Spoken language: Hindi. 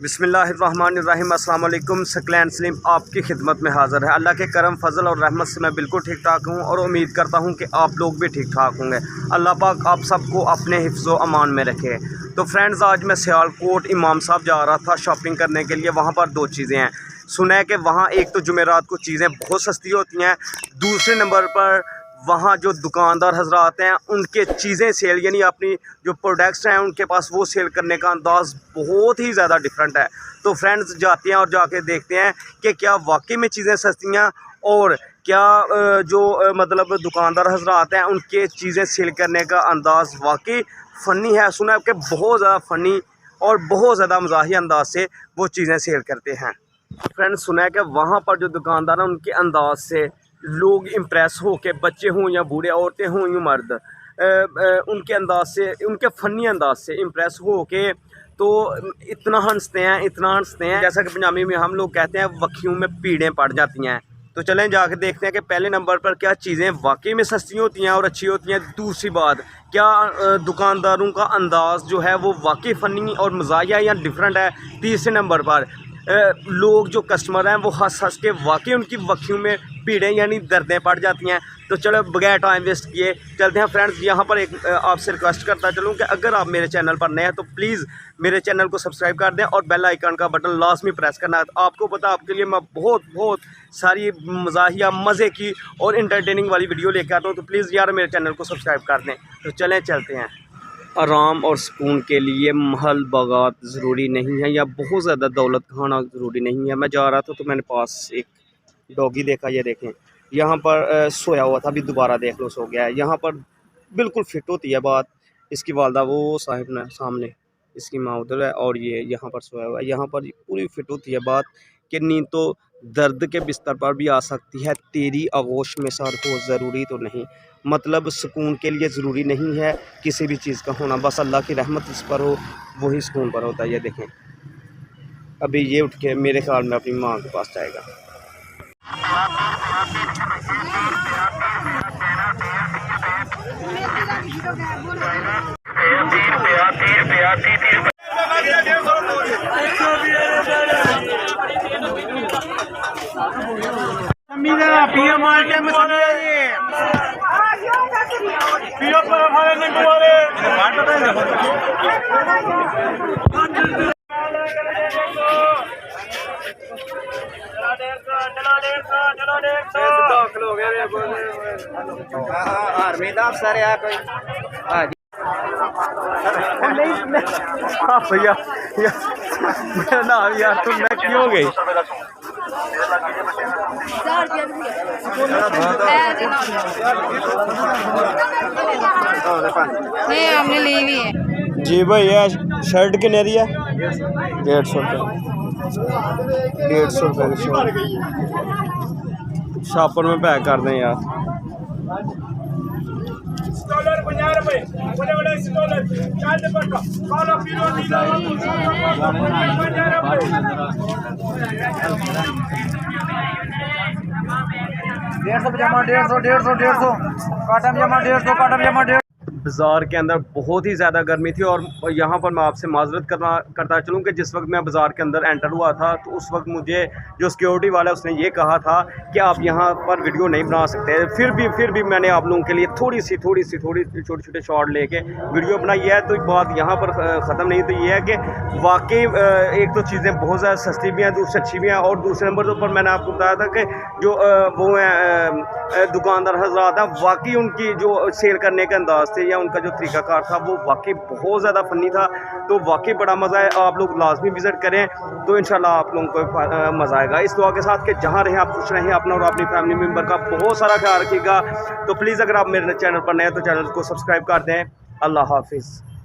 बिस्मिल्लाहिर्रहमानिर्रहीम। अस्सलाम वालेकुम। सकलैन सलीम आपकी खिदमत में हाज़िर है। अल्लाह के करम फजल और रहमत से मैं बिल्कुल ठीक ठाक हूँ और उम्मीद करता हूँ कि आप लोग भी ठीक ठाक होंगे। अल्लाह पाक आप सबको अपने हिफ्ज़ व अमान में रखे। तो फ्रेंड्स, आज मैं सियालकोट इमाम साहब जा रहा था शॉपिंग करने के लिए। वहाँ पर दो चीज़ें हैं। सुना है कि वहाँ एक तो जुमेरात को चीज़ें बहुत सस्ती होती हैं, दूसरे नंबर पर वहाँ जो दुकानदार हजरात हैं उनके चीज़ें सेल यानी अपनी जो प्रोडक्ट्स हैं उनके पास वो सेल करने का अंदाज़ बहुत ही ज़्यादा डिफरेंट है। तो फ्रेंड्स जाते हैं और जाके देखते हैं कि क्या वाकई में चीज़ें सस्ती हैं और क्या मतलब दुकानदार हजरात हैं उनके चीज़ें सेल करने का अंदाज़ वाकई फ़नी है। सुना है कि बहुत ज़्यादा फ़नी और बहुत ज़्यादा मज़ाहिया अंदाज से वो चीज़ें सेल करते हैं। फ्रेंड्स, सुना है कि वहाँ पर जो दुकानदार हैं उनके अंदाज से लोग इम्प्रेस हो के, बच्चे हों या बूढ़े, औरतें हों या मर्द, उनके अंदाज से, उनके फ़नी अंदाज से इम्प्रेस हो के तो इतना हंसते हैं जैसा कि पंजाबी में हम लोग कहते हैं वक्खियों में पीड़ें पड़ जाती हैं। तो चलें जाके देखते हैं कि पहले नंबर पर क्या चीज़ें वाकई में सस्ती होती हैं और अच्छी होती हैं। दूसरी बात, क्या दुकानदारों का अंदाज़ जो है वो वाकई फ़नी और मज़ाहिया या डिफरेंट है। तीसरे नंबर पर लोग जो कस्टमर हैं वो हंस हंस के वाकई उनकी वक्खियों में पीड़ें यानी दर्दें पड़ जाती हैं। तो चलो बगैर टाइम वेस्ट किए चलते हैं फ्रेंड्स। यहाँ पर एक आपसे रिक्वेस्ट करता चलूँ कि अगर आप मेरे चैनल पर नए हैं तो प्लीज़ मेरे चैनल को सब्सक्राइब कर दें और बेल आइकन का बटन लाजमी प्रेस करना है। आपको पता, आपके लिए मैं बहुत सारी मज़ाहिया, मज़े की और इंटरटेनिंग वाली वीडियो लेकर आता हूँ। तो प्लीज़ यार मेरे चैनल को सब्सक्राइब कर दें। तो चलें चलते हैं। आराम और सुकून के लिए महल बागात ज़रूरी नहीं है या बहुत ज़्यादा दौलत खाना ज़रूरी नहीं है। मैं जा रहा था तो मैंने पास एक डॉगी देखा, ये देखें यहाँ पर सोया हुआ था, अभी दोबारा देख लो सो गया है। यहाँ पर बिल्कुल फिट होती है बात। इसकी वालदा वो साहिब ने सामने, इसकी माँ उधर है और ये यहाँ पर सोया हुआ है। यहाँ पर पूरी फिट होती है बात कि नींद तो दर्द के बिस्तर पर भी आ सकती है, तेरी आगोश में सर हो ज़रूरी तो नहीं। मतलब सुकून के लिए ज़रूरी नहीं है किसी भी चीज़ का होना, बस अल्लाह की रहमत इस पर हो वही सुकून पर होता है। ये देखें अभी ये उठ के मेरे ख्याल में अपनी माँ के पास जाएगा। भैया मेरा नाम यार तुम मैं क्यों हो गई? नहीं, हमने ली हुई है जी भैया। शर्ट कितने दी है? 150 रुपये। 150 रुपये की शर्ट शॉपर में पैक कर दें यार। बाज़ार के अंदर बहुत ही ज़्यादा गर्मी थी और यहाँ पर मैं आपसे माजरत करता चलूँ कि जिस वक्त मैं बाज़ार के अंदर एंटर हुआ था तो उस वक्त मुझे जो सिक्योरिटी वाला उसने ये कहा था कि आप यहाँ पर वीडियो नहीं बना सकते। फिर भी मैंने आप लोगों के लिए थोड़ी छोटे शॉट लेके वीडियो बनाई है। तो बात यहाँ पर ख़त्म नहीं, तो ये है कि वाकई एक तो चीज़ें बहुत ज़्यादा सस्ती भी हैं, दूसरी अच्छी भी हैं और दूसरे नंबर पर मैंने आपको बताया था कि जो वो हैं दुकानदार हजरात हैं वाकई उनकी जो सेल करने के अंदाज थे या उनका जो तरीक़ाकार था वो वाकई बहुत ज़्यादा फ़नी था। तो वाकई बड़ा मज़ा है, आप लोग लाजमी विज़िट करें तो इंशाल्लाह आप लोगों को मज़ा आएगा। इस दुआ के साथ कि जहाँ रहें आप खुश रहें, अपना और अपनी फैमिली मेम्बर का बहुत सारा ख्याल रखिएगा। तो प्लीज़ अगर आप मेरे चैनल पर नए हैं तो चैनल को सब्सक्राइब कर दें। अल्लाह हाफिज़।